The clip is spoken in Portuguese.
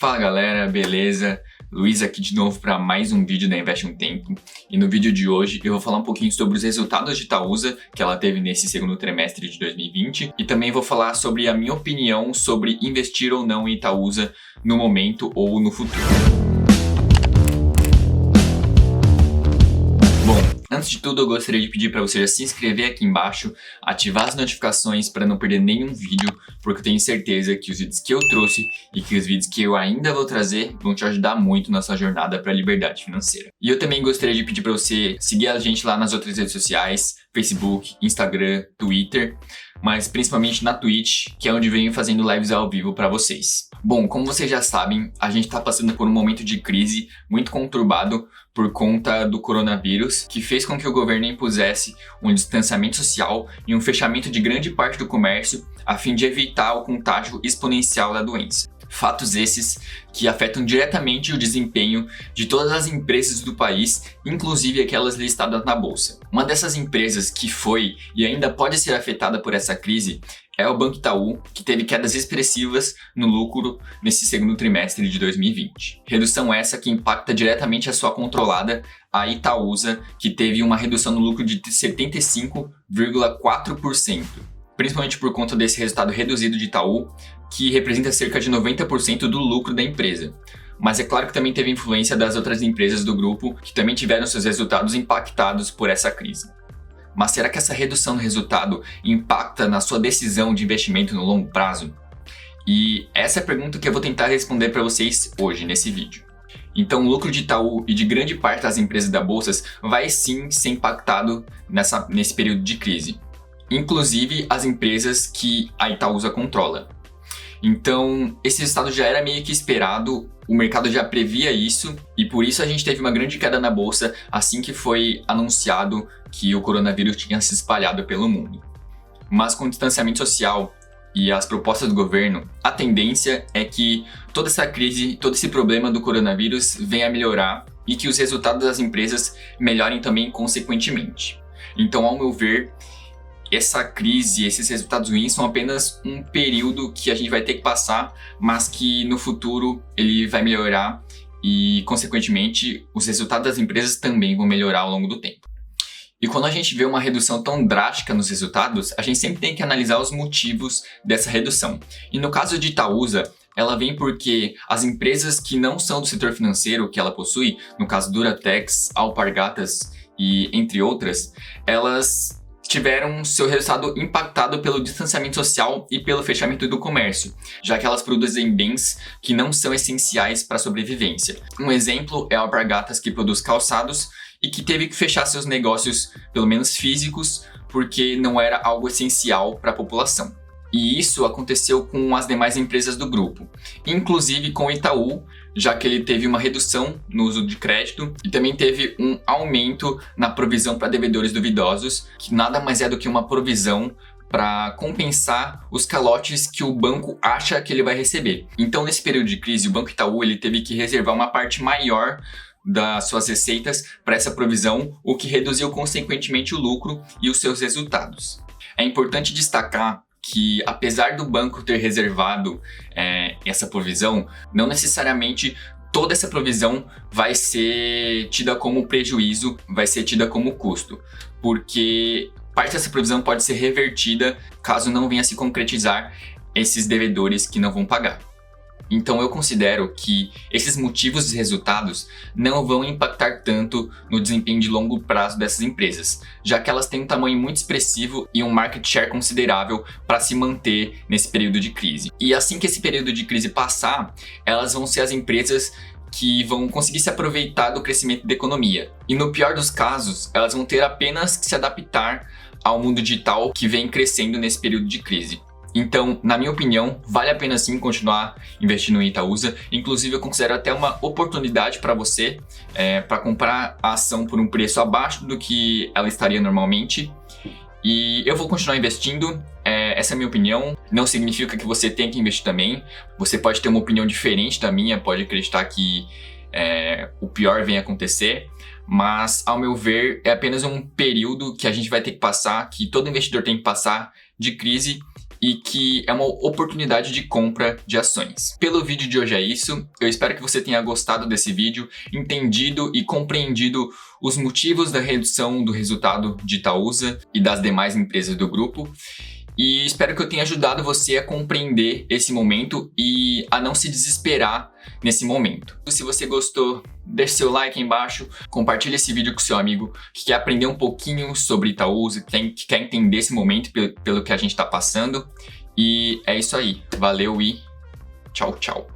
Fala galera, beleza? Luiz aqui de novo para mais um vídeo da Investe um Tempo. E no vídeo de hoje eu vou falar um pouquinho sobre os resultados de Itaúsa que ela teve nesse segundo trimestre de 2020 e também vou falar sobre a minha opinião sobre investir ou não em Itaúsa no momento ou no futuro. Antes de tudo, eu gostaria de pedir para você já se inscrever aqui embaixo, ativar as notificações para não perder nenhum vídeo, porque eu tenho certeza que os vídeos que eu trouxe e que os vídeos que eu ainda vou trazer vão te ajudar muito na sua jornada para a liberdade financeira. E eu também gostaria de pedir para você seguir a gente lá nas outras redes sociais, Facebook, Instagram, Twitter, mas principalmente na Twitch, que é onde venho fazendo lives ao vivo para vocês. Bom, como vocês já sabem, a gente está passando por um momento de crise muito conturbado por conta do coronavírus, que fez com que o governo impusesse um distanciamento social e um fechamento de grande parte do comércio a fim de evitar o contágio exponencial da doença. Fatos esses que afetam diretamente o desempenho de todas as empresas do país, inclusive aquelas listadas na bolsa. Uma dessas empresas que foi e ainda pode ser afetada por essa crise é o Banco Itaú, que teve quedas expressivas no lucro nesse segundo trimestre de 2020. Redução essa que impacta diretamente a sua controlada, a Itaúsa, que teve uma redução no lucro de 75,4%. Principalmente por conta desse resultado reduzido de Itaú, que representa cerca de 90% do lucro da empresa. Mas é claro que também teve influência das outras empresas do grupo, que também tiveram seus resultados impactados por essa crise. Mas será que essa redução no resultado impacta na sua decisão de investimento no longo prazo? E essa é a pergunta que eu vou tentar responder para vocês hoje nesse vídeo. Então, o lucro de Itaú e de grande parte das empresas da bolsa vai sim ser impactado nesse período de crise. Inclusive as empresas que a Itaúsa controla. Então, esse resultado já era meio que esperado, o mercado já previa isso e por isso a gente teve uma grande queda na bolsa assim que foi anunciado que o coronavírus tinha se espalhado pelo mundo. Mas com o distanciamento social e as propostas do governo, a tendência é que toda essa crise, todo esse problema do coronavírus venha a melhorar e que os resultados das empresas melhorem também consequentemente. Então, ao meu ver, essa crise, esses resultados ruins são apenas um período que a gente vai ter que passar, mas que no futuro ele vai melhorar e, consequentemente, os resultados das empresas também vão melhorar ao longo do tempo. E quando a gente vê uma redução tão drástica nos resultados, a gente sempre tem que analisar os motivos dessa redução. E no caso de Itaúsa, ela vem porque as empresas que não são do setor financeiro que ela possui, no caso Duratex, Alpargatas e entre outras, elas tiveram seu resultado impactado pelo distanciamento social e pelo fechamento do comércio, já que elas produzem bens que não são essenciais para a sobrevivência. Um exemplo é a Alpargatas, que produz calçados e que teve que fechar seus negócios, pelo menos físicos, porque não era algo essencial para a população. E isso aconteceu com as demais empresas do grupo, inclusive com o Itaú, já que ele teve uma redução no uso de crédito e também teve um aumento na provisão para devedores duvidosos, que nada mais é do que uma provisão para compensar os calotes que o banco acha que ele vai receber. Então, nesse período de crise, o Banco Itaú ele teve que reservar uma parte maior das suas receitas para essa provisão, o que reduziu consequentemente o lucro e os seus resultados. É importante destacar que, apesar do banco ter reservado essa provisão, não necessariamente toda essa provisão vai ser tida como prejuízo, vai ser tida como custo, porque parte dessa provisão pode ser revertida caso não venha a se concretizar esses devedores que não vão pagar. Então eu considero que esses motivos e resultados não vão impactar tanto no desempenho de longo prazo dessas empresas, já que elas têm um tamanho muito expressivo e um market share considerável para se manter nesse período de crise. E assim que esse período de crise passar, elas vão ser as empresas que vão conseguir se aproveitar do crescimento da economia. E no pior dos casos, elas vão ter apenas que se adaptar ao mundo digital que vem crescendo nesse período de crise. Então, na minha opinião, vale a pena sim continuar investindo em Itaúsa. Inclusive, eu considero até uma oportunidade para você para comprar a ação por um preço abaixo do que ela estaria normalmente. E eu vou continuar investindo, essa é a minha opinião. Não significa que você tem que investir também. Você pode ter uma opinião diferente da minha, pode acreditar que o pior vem acontecer. Mas, ao meu ver, é apenas um período que a gente vai ter que passar, que todo investidor tem que passar de crise. e que é uma oportunidade de compra de ações. Pelo vídeo de hoje é isso. Eu espero que você tenha gostado desse vídeo, entendido e compreendido os motivos da redução do resultado de Itaúsa e das demais empresas do grupo. E espero que eu tenha ajudado você a compreender esse momento e a não se desesperar nesse momento. Se você gostou, deixe seu like aí embaixo, compartilhe esse vídeo com seu amigo que quer aprender um pouquinho sobre Itaúsa, que quer entender esse momento pelo que a gente está passando. E é isso aí. Valeu e tchau, tchau.